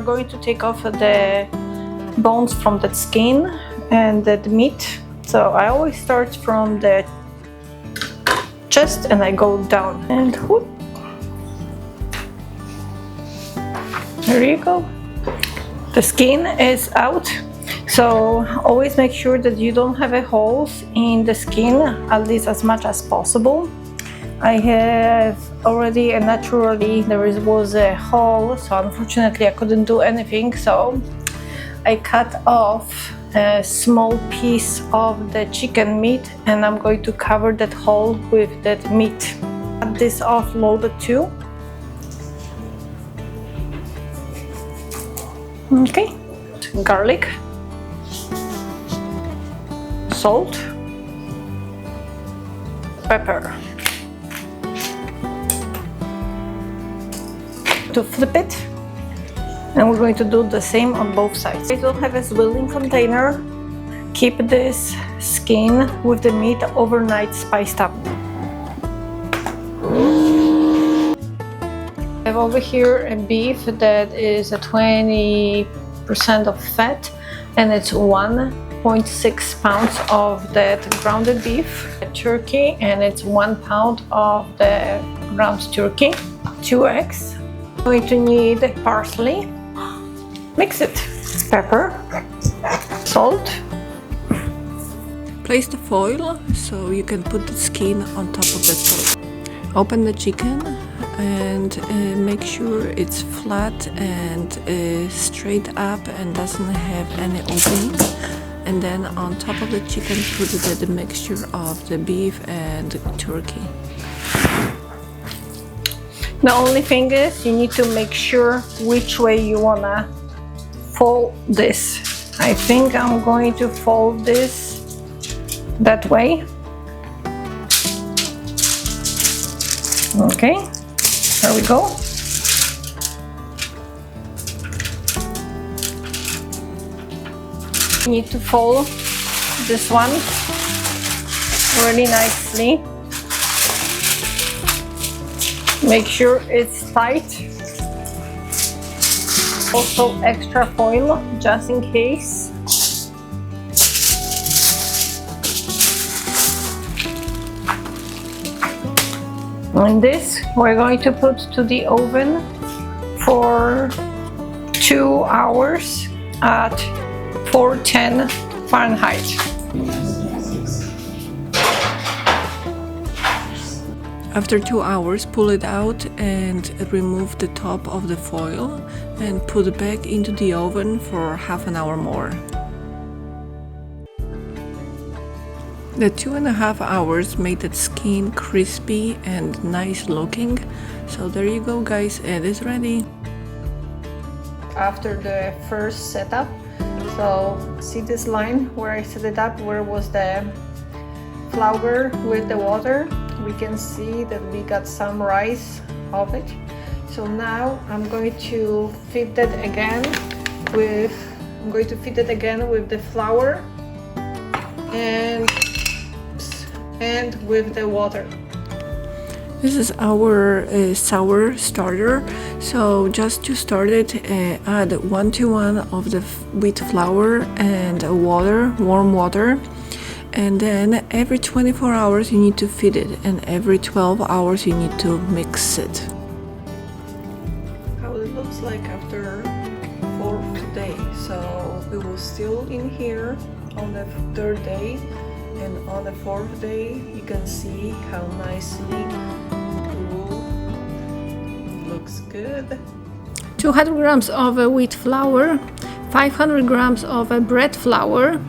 going to take off the bones from the skin and the meat. So I always start from the chest and I go down and whoop. There you go. The skin is out. So always make sure that you don't have a holes in the skin, at least as much as possible. I have already naturally there was a hole, so unfortunately I couldn't do anything. So I cut off a small piece of the chicken meat and I'm going to cover that hole with that meat. Cut this off loaded too. Okay, garlic, salt, pepper. To flip it, and we're going to do the same on both sides. I don't have a swirling container. Keep this skin with the meat overnight spiced up. I have over here a beef that is a 20% of fat, and it's 1.6 pounds of that grounded beef. A turkey, and it's 1 pound of the ground turkey. 2 eggs. Going to need parsley. Mix it. Pepper, salt. Place the foil so you can put the skin on top of the foil. Open the chicken and make sure it's flat and straight up and doesn't have any openings. And then on top of the chicken put the mixture of the beef and turkey. The only thing is you need to make sure which way you wanna fold this. I think I'm going to fold this that way. Okay, there we go. You need to fold this one really nicely. Make sure it's tight. Also extra foil just in case. And this we're going to put to the oven for 2 hours at 410 Fahrenheit. After 2 hours, pull it out and remove the top of the foil and put it back into the oven for half an hour more. The 2.5 hours made the skin crispy and nice looking. So there you go guys, it is ready. After the first setup, so see this line where I set it up, where was the flour with the water? We can see that we got some rise of it. So now I'm going to feed that again with the flour and with the water. This is our sour starter. So just to start it, add 1:1 of the wheat flour and water, warm water. And then every 24 hours you need to feed it, and every 12 hours you need to mix it. How it looks like after 4th day. So we will still in here on the 3rd day, and on the 4th day you can see how nicely it looks good. 200 grams of wheat flour, 500 grams of bread flour,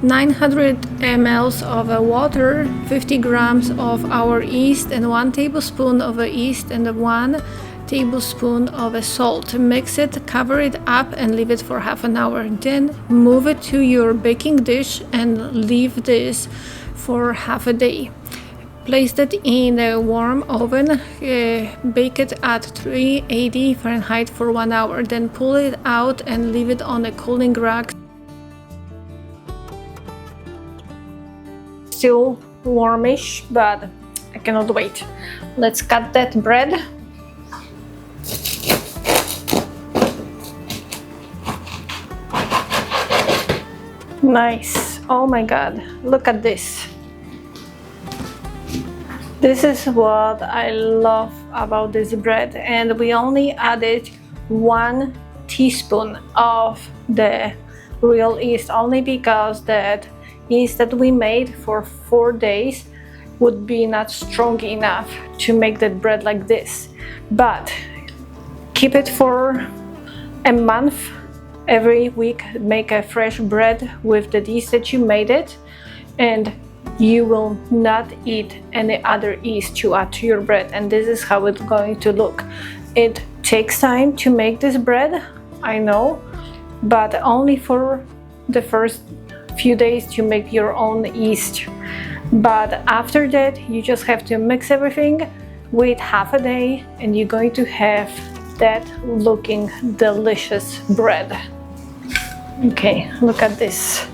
900 ml of water, 50 grams of our yeast, and 1 tablespoon of yeast and 1 tablespoon of salt. Mix it, cover it up and leave it for half an hour. Then move it to your baking dish and leave this for half a day. Place that in a warm oven, bake it at 380 Fahrenheit for 1 hour. Then pull it out and leave it on a cooling rack. Still warmish, but I cannot wait. Let's cut that bread. Nice. Oh my god, look at this. This is what I love about this bread, and we only added 1 teaspoon of the real yeast, only because that yeast that we made for 4 days would be not strong enough to make that bread like this. But keep it for a month. Every week make a fresh bread with the yeast that you made it, and you will not eat any other yeast to add to your bread. And this is how it's going to look. It takes time to make this bread, I know, but only for the first few days to make your own yeast. But after that, you just have to mix everything, wait half a day, and you're going to have that looking delicious bread. Okay, look at this.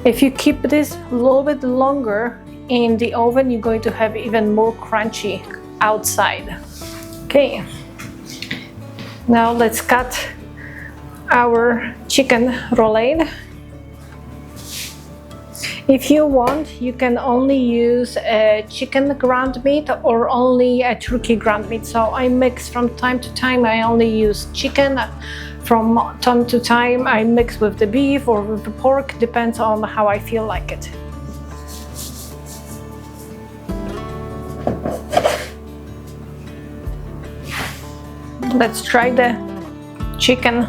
If you keep this a little bit longer in the oven, you're going to have even more crunchy outside. Okay, now let's cut our chicken roulade. If you want, you can only use a chicken ground meat or only a turkey ground meat. So I mix from time to time. I only use chicken. From time to time I mix with the beef or with the pork, depends on how I feel like it. Let's try the chicken.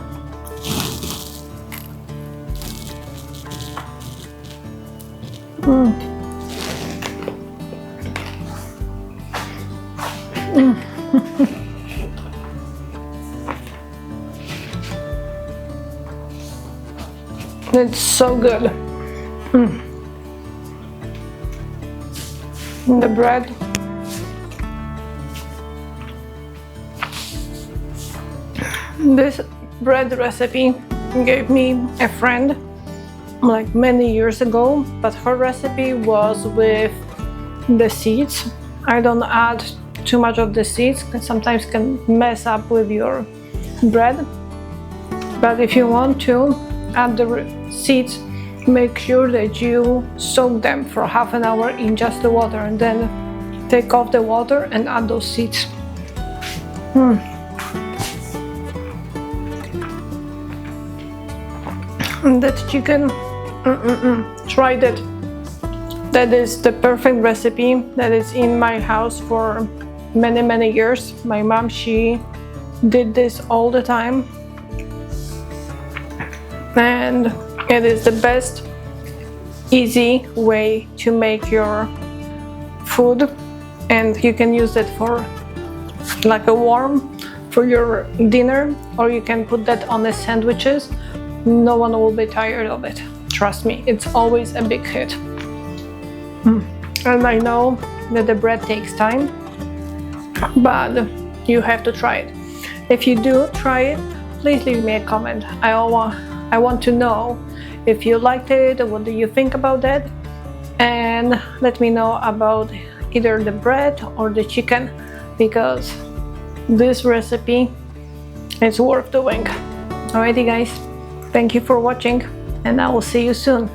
It's so good. The bread. This bread recipe gave me a friend like many years ago, but her recipe was with the seeds. I don't add too much of the seeds, because sometimes can mess up with your bread. But if you want to add the seeds, make sure that you soak them for half an hour in just the water, and then take off the water and add those seeds. And that chicken, try that. That is the perfect recipe that is in my house for many years. My mom, she did this all the time, and it is the best easy way to make your food, and you can use it for like a warm for your dinner, or you can put that on the sandwiches. No one will be tired of it, trust me. It's always a big hit. And I know that the bread takes time, but you have to try it. If you do try it, please leave me a comment. I want to know if you liked it, what do you think about that, and let me know about either the bread or the chicken, because this recipe is worth doing. Alrighty guys, thank you for watching, and I will see you soon.